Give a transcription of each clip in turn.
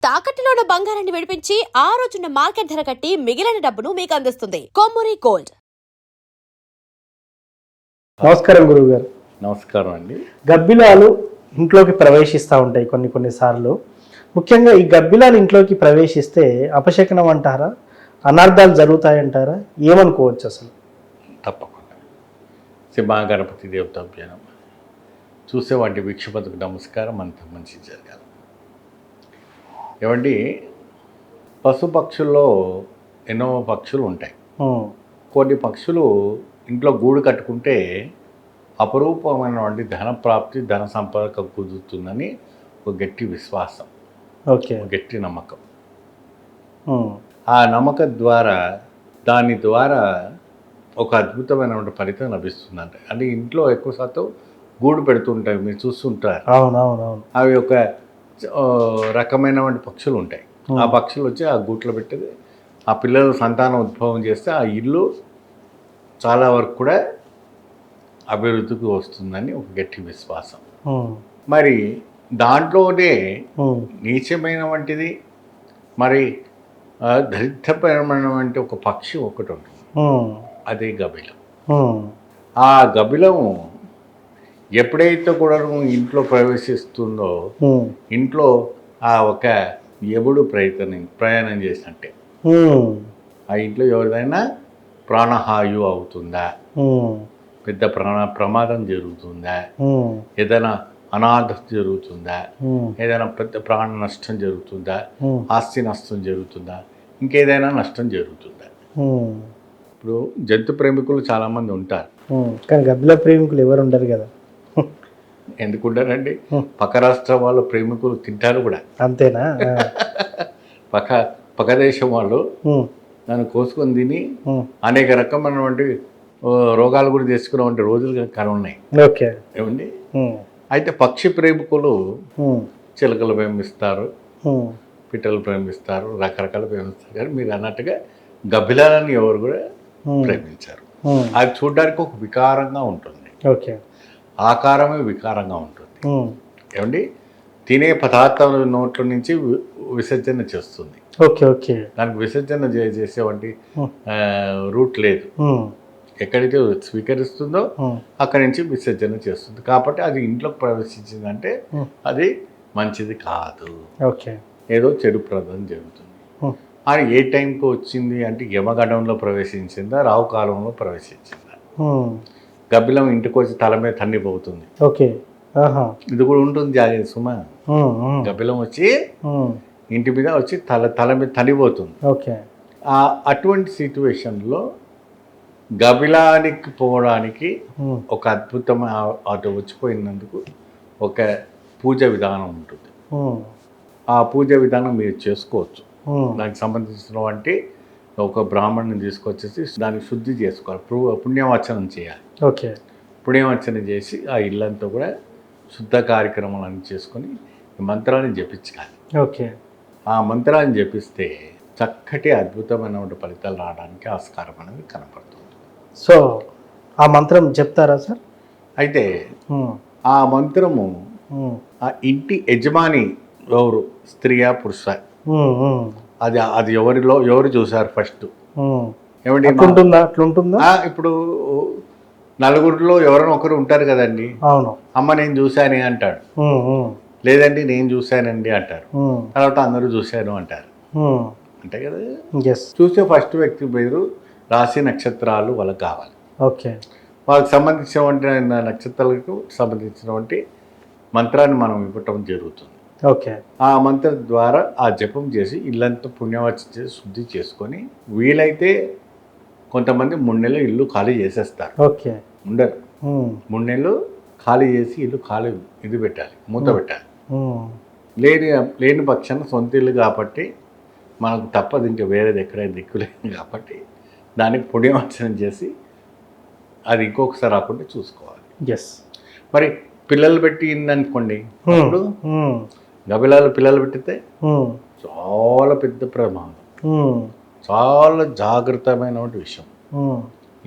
తాకట్టులో ఉన్న బంగారాన్ని విడిపించి ఆ రోజున్న మార్కెట్ ధర కట్టి మిగిలిన డబ్బును మీకు అందిస్తుంది కొమ్మూరి గోల్డ్. నమస్కారం గురువు గారు. నమస్కారం అండి. గబ్బిలాలు ఇంట్లోకి ప్రవేశిస్తూ ఉంటాయి కొన్ని సార్లు. ముఖ్యంగా ఈ గబ్బిలాలు ఇంట్లోకి ప్రవేశిస్తే అపశకనం అంటారా, అనర్థాలు జరుగుతాయంటారా, ఏమనుకోవచ్చు అసలు? తప్పకుండా. సింహ గణపతి దేవతాభ్యానం చూసేవాటి వీక్షపతికి నమస్కారం. అంత మంచి జరగాలి. ఏమండి, పశుపక్షుల్లో ఎన్నో పక్షులు ఉంటాయి. కొన్ని పక్షులు ఇంట్లో గూడు కట్టుకుంటే అపరూపమైనటువంటి ధన ప్రాప్తి, ధన సంపద కుదురుతుందని ఒక గట్టి విశ్వాసం, గట్టి నమ్మకం. ఆ నమ్మకం ద్వారా దాని ద్వారా ఒక అద్భుతమైనటువంటి ఫలితం లభిస్తుందంట. అంటే ఇంట్లో ఎక్కువ శాతం గూడు పెడుతుంటాయి, మీరు చూస్తుంటారు. అవునవునవును. అవి ఒక రకమైనటువంటి పక్షులు ఉంటాయి. ఆ పక్షులు వచ్చి ఆ గూట్లో పెట్టేది ఆ పిల్లలు సంతానం ఉద్భవం చేస్తే ఆ ఇల్లు చాలా వరకు కూడా అభివృద్ధికి వస్తుందని ఒక గట్టి విశ్వాసం. మరి దాంట్లోనే నీచమైన వంటిది, మరి దరిద్రపరమైనటువంటి ఒక పక్షి ఒకటి ఉంటుంది. అదే గబిలం. ఆ గబిలం ఎప్పుడైతే కూడా ఇంట్లో ప్రవేశిస్తుందో ఇంట్లో ఆ ఒక యముడు ప్రయాణం చేసినట్టే. ఆ ఇంట్లో ఎవరిదైనా ప్రాణహాయు అవుతుందా, పెద్ద ప్రమాదం జరుగుతుందా, ఏదైనా అనాథ జరుగుతుందా, ఏదైనా పెద్ద ప్రాణ నష్టం జరుగుతుందా, ఆస్తి నష్టం జరుగుతుందా, ఇంకేదైనా నష్టం జరుగుతుందా? ఇప్పుడు జంతు ప్రేమికులు చాలామంది ఉంటారు, కానీ గబ్బిల ప్రేమికులు ఎవరు ఉండరు కదా. ఎందుకుంటారండి? పక్క రాష్ట్రం వాళ్ళు ప్రేమికులు తింటారు కూడా. అంతేనా? పక్క దేశం వాళ్ళు దాన్ని కోసుకొని తిని అనేక రకమైనటువంటి రోగాలు కూడా తెచ్చుకున్నటువంటి రోజులు కానీ ఉన్నాయి. ఓకే. ఏమండి, అయితే పక్షి ప్రేమికులు చిలకలు ప్రేమిస్తారు, పిట్టలు ప్రేమిస్తారు, రకరకాలు ప్రేమిస్తారు. కానీ మీరు అన్నట్టుగా గబ్బిలాలని ఎవరు కూడా ప్రేమించారు. అది చూడడానికి ఒక వికారంగా ఉంటుంది. ఓకే. ఆకారమే వికారంగా ఉంటుంది. ఏమండి, తినే పదార్థాల నోట్ల నుంచి విసర్జన చేస్తుంది. Okay okay. దానికి విసర్జన చేసేవంటి రూట్ లేదు. ఎక్కడైతే స్వీకరిస్తుందో అక్కడి నుంచి విసర్జన చేస్తుంది. కాబట్టి అది ఇంట్లోకి ప్రవేశించిందంటే అది మంచిది కాదు. ఓకే. ఏదో చెడు ప్రదం జరుగుతుంది. అది ఏ టైంకి వచ్చింది అంటే యమగండంలో ప్రవేశించిందా, రావు కాలంలో ప్రవేశించిందా? గబ్బిలం ఇంటికి వచ్చి తల మీద తన్నిపోతుంది. ఓకే. ఇది కూడా ఉంటుంది జాగ్రత్త సుమా. గబ్బిలం వచ్చి ఇంటి మీద వచ్చి తల మీద తనిపోతుంది. ఓకే. అటువంటి సిచ్యువేషన్లో గబిలానికి పోవడానికి ఒక అద్భుతమైన అటు వచ్చిపోయినందుకు ఒక పూజ విధానం ఉంటుంది. ఆ పూజ విధానం మీరు చేసుకోవచ్చు. దానికి సంబంధించినటువంటి ఒక బ్రాహ్మణ్ని తీసుకొచ్చేసి దాన్ని శుద్ధి చేసుకోవాలి, పుణ్యవచనం చేయాలి. ఓకే. పుణ్యవచనం చేసి ఆ ఇల్లంతా కూడా శుద్ధ కార్యక్రమాలన్నీ చేసుకొని మంత్రాన్ని జపించాలి. ఓకే. ఆ మంత్రాన్ని జపిస్తే చక్కటి అద్భుతమైన ఫలితాలు రావడానికి ఆస్కారం అనేది కనపడుతుంది. సో ఆ మంత్రం చెప్తారా సార్? అయితే ఆ మంత్రము ఆ ఇంటి యజమాని ఎవరు, స్త్రీయా పురుష, అది ఎవరు చూసారు ఫస్ట్? ఏమండి, అట్లుంటుందా? ఇప్పుడు నలుగురిలో ఎవరైనా ఒకరు ఉంటారు కదండి. అవును. అమ్మ నేను చూశానే అంటాడు, లేదండి నేను చూశానండి అంటారు, తర్వాత అందరూ చూశాను అంటారు, అంతే కదా. చూసే ఫస్ట్ వ్యక్తి పేరు, రాశి, నక్షత్రాలు వాళ్ళకి కావాలి. ఓకే. వాళ్ళకి సంబంధించినటువంటి నక్షత్రాలకు సంబంధించినటువంటి మంత్రాన్ని మనం ఇవ్వటం జరుగుతుంది. ఓకే. ఆ మంత్రం ద్వారా ఆ జపం చేసి ఇల్లంతా పుణ్యవచనం చేసి శుద్ధి చేసుకొని, వీలైతే కొంతమంది 3 నెలలు ఇల్లు ఖాళీ చేసేస్తారు. ఓకే. ఉండరు. 3 నెలలు ఖాళీ చేసి ఇల్లు ఖాళీ పెట్టాలి, మూత పెట్టాలి. లేని పక్షాన సొంత ఇల్లు కాబట్టి మనకు తప్పదు, ఇంకా వేరేది ఎక్కడైనా దిక్కులేదు కాబట్టి దానికి పుణ్యవచనం చేసి అది ఇంకొకసారి రాకుండా చూసుకోవాలి. మరి పిల్లలు పెట్టిందనుకోండి, అప్పుడు గబిలాలు పిల్లలు పెట్టితే చాలా పెద్ద ప్రమాదం, చాలా జాగ్రత్తమైన విషయం.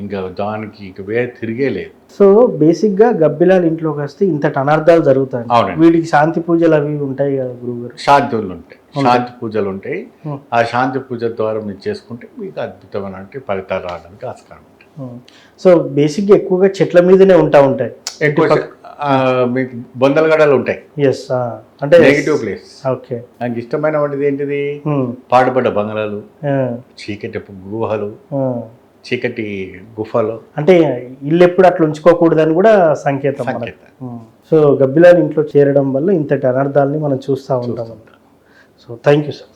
ఇంకా దానికి ఇక వేరే తిరిగే లేదు. సో బేసిక్గా గబ్బిలాలు ఇంట్లోకి వస్తే ఇంతటి అనర్థాలు జరుగుతాయి. అవునండి. వీటికి శాంతి పూజలు అవి ఉంటాయి కదా గురువుగారు? శాంతులు ఉంటాయి, శాంతి పూజలు ఉంటాయి. Hmm. ఆ శాంతి పూజ ద్వారా మీరు చేసుకుంటే మీకు అద్భుతమైన ఫలితాలు రావడానికి ఆస్కారం ఉంటుంది. సో బేసిక్గా ఎక్కువగా చెట్ల మీదనే ఉంటాయి. ఎక్కువ మీకు బొందలగడలు ఉంటాయి. ఎస్, అంటే నెగిటివ్ ప్లేస్. ఓకే. నాకు ఇష్టమైన వంటిది ఏంటిది, పాడుపడ్డ బంగ్లాలు, చీకటి గుహలు, చీకటి గుఫలు. అంటే ఇల్లు ఎప్పుడు అట్లా ఉంచుకోకూడదని కూడా సంకేతం. సో గబ్బిలాలు ఇంట్లో చేరడం వల్ల ఇంతటి అనర్థాలని మనం చూస్తూ ఉంటాం. So thank you sir.